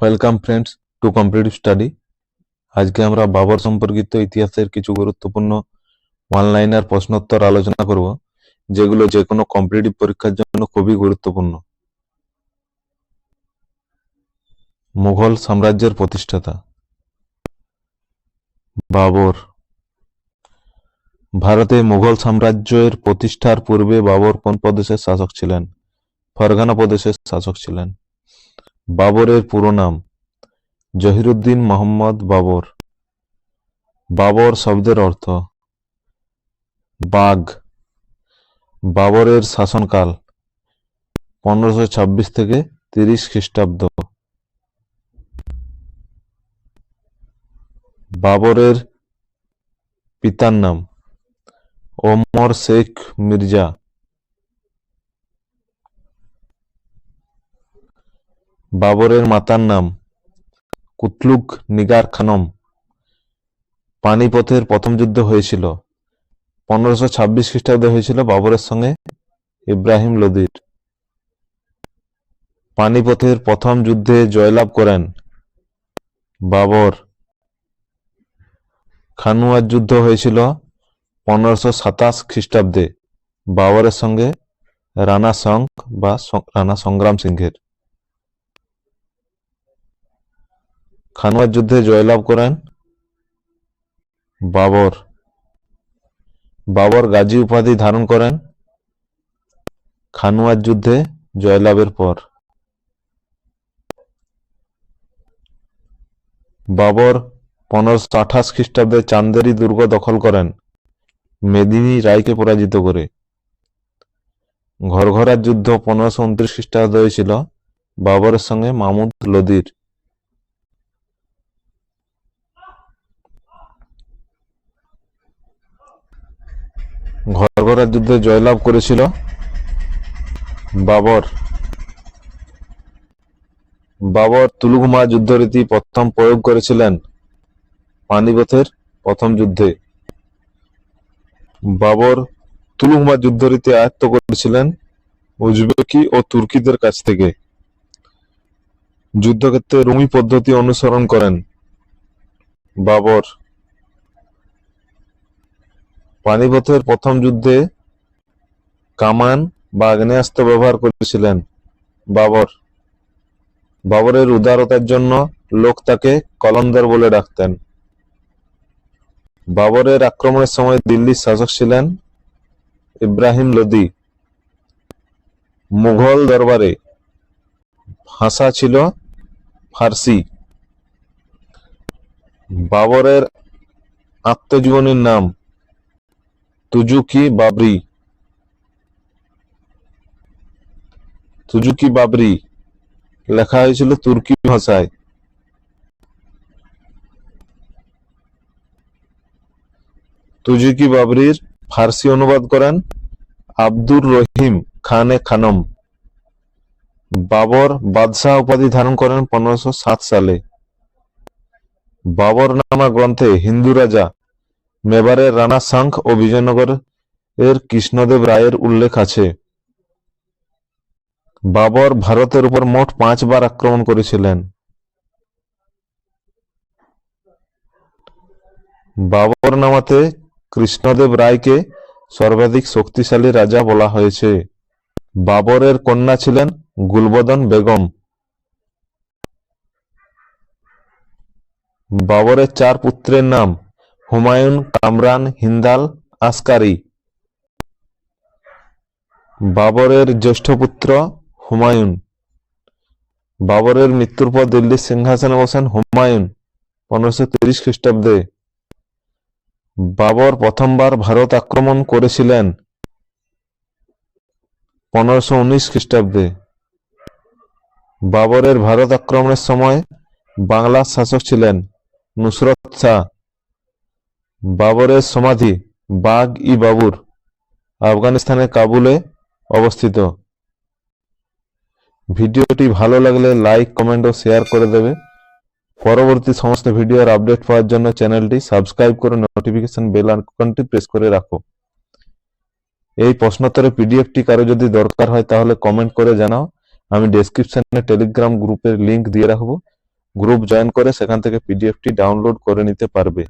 Welcome friends to competitive study. আজকে আমরা বাবর সম্পর্কিত ইতিহাসের কিছু গুরুত্বপূর্ণ অনলাইনার প্রশ্নোত্তর আলোচনা করব, যেগুলো যে কোনো কম্পিটিটিভ পরীক্ষার জন্য খুবই গুরুত্বপূর্ণ। মুঘল সাম্রাজ্যের প্রতিষ্ঠাতা বাবর। ভারতে মুঘল সাম্রাজ্যের প্রতিষ্ঠার পূর্বে বাবর কোন প্রদেশের শাসক ছিলেন? ফরগানা প্রদেশের শাসক ছিলেন। বাবরের পুরো নাম জহিরুদ্দিন মোহাম্মদ বাবর। বাবর শব্দের অর্থ বাঘ। বাবরের শাসনকাল 1526 থেকে 30 খ্রিস্টাব্দ। বাবরের পিতার নাম ওমর শেখ মির্জা। বাবরের মাতার নাম কুতলুক নিগার খানম। পানিপথের প্রথম যুদ্ধ হয়েছিল 1526 খ্রিস্টাব্দে হয়েছিল বাবরের সঙ্গে ইব্রাহিম লোদির। পানিপথের প্রথম যুদ্ধে জয়লাভ করেন বাবর। খানুয়ার যুদ্ধ হয়েছিল 1527 খ্রিস্টাব্দে বাবরের সঙ্গে রানা সঙ্গ বা রানা সংগ্রাম সিংহের। খানুয়ার যুদ্ধে জয়লাভ করেন বাবর। বাবর গাজী উপাধি ধারণ করেন খানুয়ার যুদ্ধে জয়লাভের পর। বাবর 1528 খ্রিস্টাব্দে চান্দেরি দুর্গ দখল করেন মেদিনী রায়কে পরাজিত করে। ঘরঘরার যুদ্ধ 1529 খ্রিস্টাব্দে হয়েছিল বাবরের সঙ্গে মাহমুদ লোদির। ঘরঘরার যুদ্ধে জয়লাভ করেছিল বাবর। বাবর তুলুঘমা যুদ্ধরীতি প্রথম প্রয়োগ করেছিলেন পানিপথের প্রথম যুদ্ধে। বাবর তুলুঘমা যুদ্ধরীতি আয়ত্ত করেছিলেন উজবেকি ও তুর্কিদের কাছ থেকে। যুদ্ধক্ষেত্রে রুমি পদ্ধতি অনুসরণ করেন বাবর। পানিপথের প্রথম যুদ্ধে কামান বা আগ্নেয়াস্ত্র ব্যবহার করেছিলেন বাবর। বাবরের উদারতার জন্য লোক তাকে কলন্দর বলে ডাকতেন। বাবরের আক্রমণের সময় দিল্লির শাসক ছিলেন ইব্রাহিম লোদি। মুঘল দরবারে ভাষা ছিল ফার্সি। বাবরের আত্মজীবনীর নাম তুজুকি বাবরি। তুজুকি বাবরি লেখা হয়েছিল তুর্কি ভাষায়। তুজুকি বাবরির ফার্সি অনুবাদ করেন আব্দুর রহিম খানে খানম। বাবর বাদশাহ উপাধি ধারণ করেন 1507 সালে। বাবরনামা গ্রন্থে হিন্দু রাজা মেবারের রানা সাংখ ও বিজয়নগর এর কৃষ্ণদেব রায়ের উল্লেখ আছে। বাবর ভারতের উপর মোট 5 বার আক্রমণ করেছিলেন। বাবরনামাতে কৃষ্ণদেব রায়কে সর্বাধিক শক্তিশালী রাজা বলা হয়েছে। বাবরের কন্যা ছিলেন গুলবদন বেগম। বাবরের 4 পুত্রের নাম হুমায়ুন, কামরান, হিন্দাল, আসকারি। বাবরের জ্যেষ্ঠ পুত্র হুমায়ুন। বাবরের মৃত্যুর পর দিল্লির সিংহাসনে বসেন হুমায়ুন 1530 খ্রিস্টাব্দে। বাবর প্রথমবার ভারত আক্রমণ করেছিলেন 1519 খ্রিস্টাব্দে। বাবরের ভারত আক্রমণের সময় বাংলার শাসক ছিলেন নুসরত শাহ। বাবরের সমাধি বাগ-ই-বাবর আফগানিস্তানের কাবুলে অবস্থিত। ভিডিওটি ভালো লাগলে লাইক, কমেন্ট ও শেয়ার করে দেবে। পরবর্তী সমস্ত ভিডিওর আপডেট পাওয়ার জন্য চ্যানেলটি সাবস্ক্রাইব করে নোটিফিকেশন বেল আইকনটি প্রেস করে রাখো। এই প্রশ্নোত্তরের পিডিএফটি কারো যদি দরকার হয় তাহলে কমেন্ট করে জানাও। আমি ডেসক্রিপশনে টেলিগ্রাম গ্রুপের লিংক দিয়ে রাখবো, গ্রুপ জয়েন করে সেখান থেকে পিডিএফটি ডাউনলোড করে নিতে পারবে।